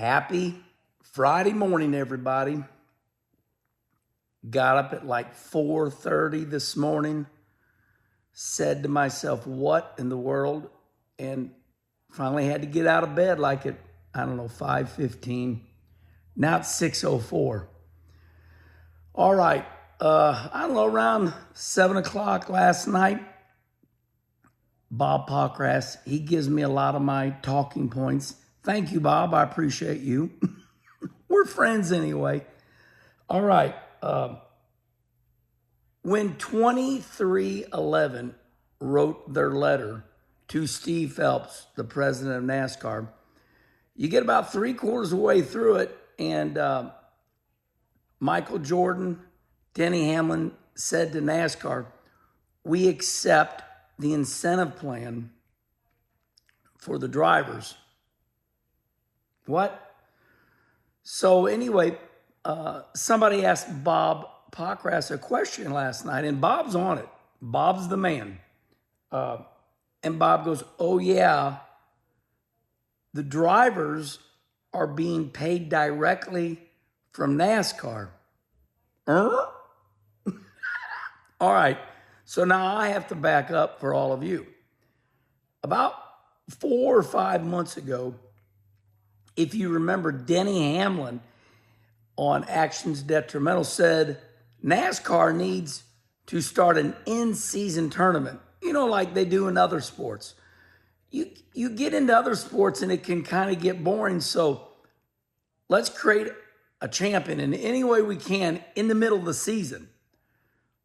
Happy Friday morning, everybody. Got up at like 4:30 this morning, said to myself, what in the world? And finally had to get out of bed like at, 5:15. Now it's 6:04. All right, around 7 o'clock last night, Bob Pockrass, he gives me a lot of my talking points. Thank you, Bob. I appreciate you. We're friends anyway. All right. When 2311 wrote their letter to Steve Phelps, the president of NASCAR, you get about 3/4 of the way through it, and Michael Jordan, Denny Hamlin said to NASCAR, we accept the incentive plan for the drivers. What? So anyway, somebody asked Bob Pockrass a question last night, and Bob's on it. Bob's the man. And Bob goes, oh yeah, the drivers are being paid directly from NASCAR. All right, so now I have to back up for all of you. About 4 or 5 months ago, if you remember, Denny Hamlin on Actions Detrimental said NASCAR needs to start an in-season tournament, like they do in other sports. You get into other sports and it can kind of get boring, so let's create a champion in any way we can in the middle of the season.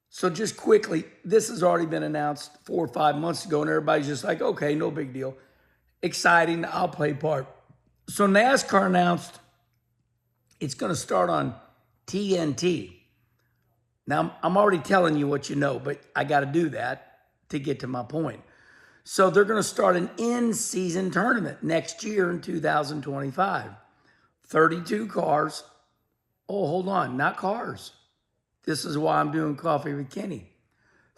So just quickly, this has already been announced 4 or 5 months ago, and everybody's just like, okay, no big deal. Exciting, I'll play part. So NASCAR announced it's going to start on TNT. Now, I'm already telling you what you know, but I got to do that to get to my point. So they're going to start an in-season tournament next year in 2025. 32 cars. Oh, hold on, not cars. This is why I'm doing Coffee with Kenny.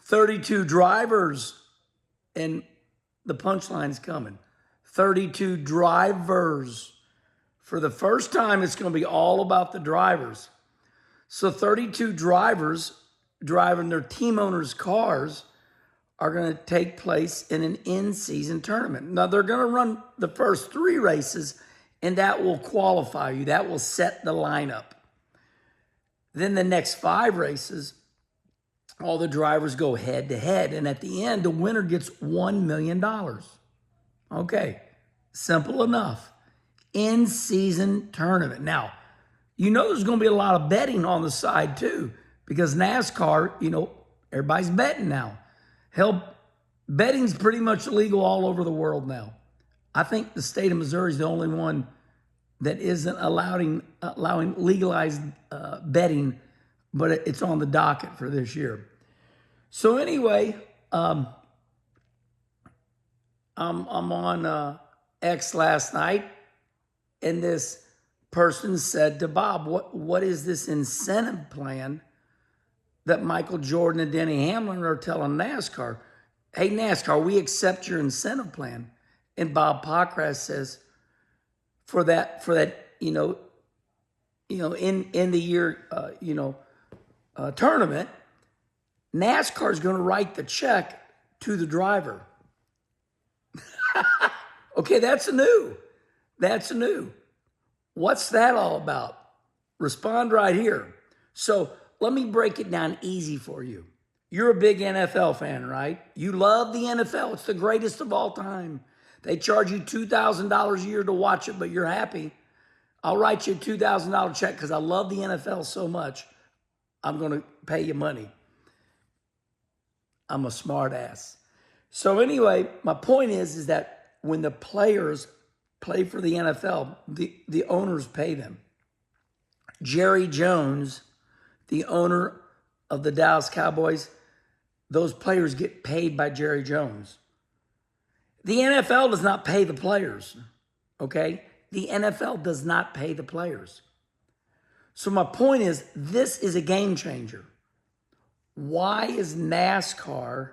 32 drivers, and the punchline's coming. 32 drivers. For the first time, it's going to be all about the drivers. So 32 drivers driving their team owners' cars are going to take place in an in-season tournament. Now, they're going to run the first 3 races, and that will qualify you. That will set the lineup. Then the next 5 races, all the drivers go head-to-head, and at the end, the winner gets $1 million. Okay, simple enough. In-season tournament. Now, there's going to be a lot of betting on the side too, because NASCAR, everybody's betting now. Hell, betting's pretty much illegal all over the world now. I think the state of Missouri is the only one that isn't allowing legalized betting, but it's on the docket for this year. So anyway, I'm on X last night, and this person said to Bob, what is this incentive plan that Michael Jordan and Denny Hamlin are telling NASCAR? Hey, NASCAR, we accept your incentive plan. And Bob Pockrass says, for that, in the year, tournament, NASCAR is going to write the check to the driver. Okay, that's new. That's new. What's that all about? Respond right here. So let me break it down easy for you. You're a big NFL fan, right? You love the NFL. It's the greatest of all time. They charge you $2,000 a year to watch it, but you're happy. I'll write you a $2,000 check because I love the NFL so much. I'm going to pay you money. I'm a smart ass. So anyway, my point is that when the players play for the NFL, the owners pay them. Jerry Jones, the owner of the Dallas Cowboys, those players get paid by Jerry Jones. The NFL does not pay the players, okay? The NFL does not pay the players. So my point is, this is a game changer. Why is NASCAR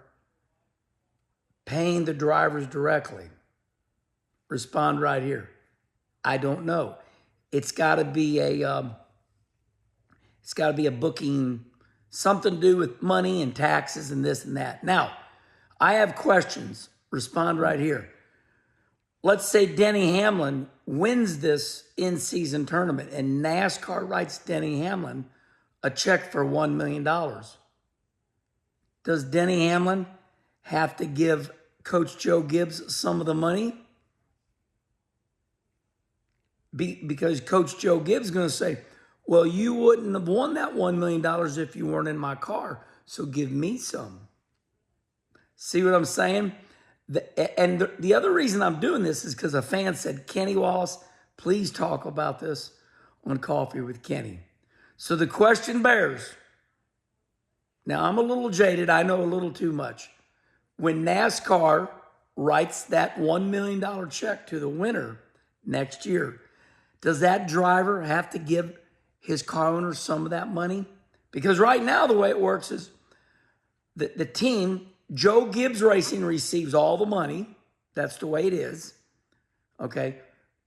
paying the drivers directly? Respond right here. I don't know. it's got to be a booking, something to do with money and taxes and this and that. Now, I have questions. Respond right here. Let's say Denny Hamlin wins this in-season tournament and NASCAR writes Denny Hamlin a check for $1 million. Does Denny Hamlin have to give Coach Joe Gibbs some of the money? Because Coach Joe Gibbs is going to say, well, you wouldn't have won that $1 million if you weren't in my car, so give me some. See what I'm saying? The other reason I'm doing this is because a fan said, Kenny Wallace, please talk about this on Coffee with Kenny. So the question bears, now I'm a little jaded, I know a little too much. When NASCAR writes that $1 million check to the winner next year, does that driver have to give his car owner some of that money? Because right now the way it works is the team, Joe Gibbs Racing, receives all the money. That's the way it is. Okay.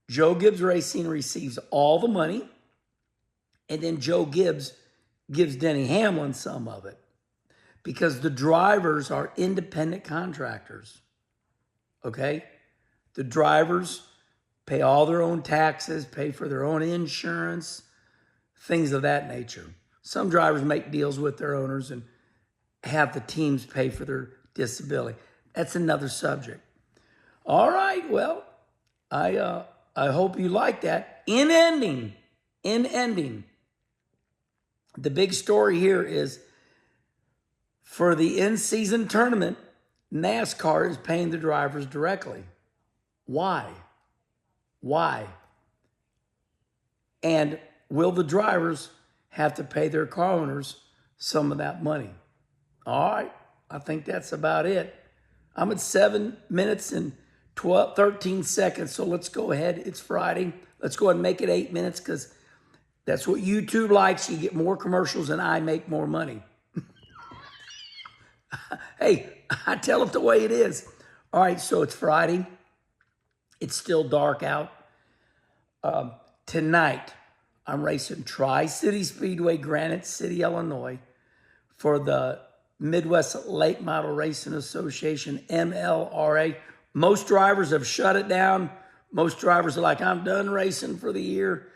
Joe Gibbs Racing receives all the money. And then Joe Gibbs gives Denny Hamlin some of it. Because the drivers are independent contractors. Okay. The drivers pay all their own taxes, pay for their own insurance, things of that nature. Some drivers make deals with their owners and have the teams pay for their disability. That's another subject. All right, well, I hope you like that. In ending, the big story here is for the in-season tournament, NASCAR is paying the drivers directly. Why? And will the drivers have to pay their car owners some of that money? All right, I think that's about it. I'm at 7 minutes and 13 seconds, so let's go ahead. It's Friday. Let's go ahead and make it 8 minutes because that's what YouTube likes. You get more commercials and I make more money. Hey, I tell it the way it is. All right, so it's Friday. It's still dark out. Tonight, I'm racing Tri-City Speedway, Granite City, Illinois, for the Midwest Late Model Racing Association, NLRA. Most drivers have shut it down. Most drivers are like, I'm done racing for the year.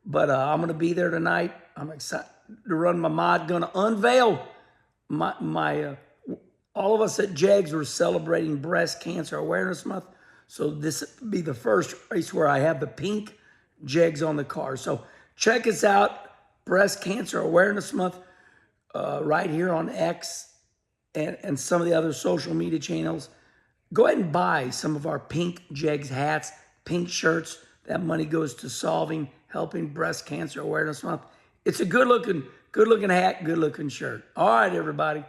But I'm going to be there tonight. I'm excited to run my mod. Going to unveil my all of us at JEGS were celebrating Breast Cancer Awareness Month. So this will be the first race where I have the pink JEGS on the car. So check us out, Breast Cancer Awareness Month, right here on X and some of the other social media channels. Go ahead and buy some of our pink JEGS hats, pink shirts. That money goes to helping Breast Cancer Awareness Month. It's a good looking hat, good looking shirt. All right, everybody.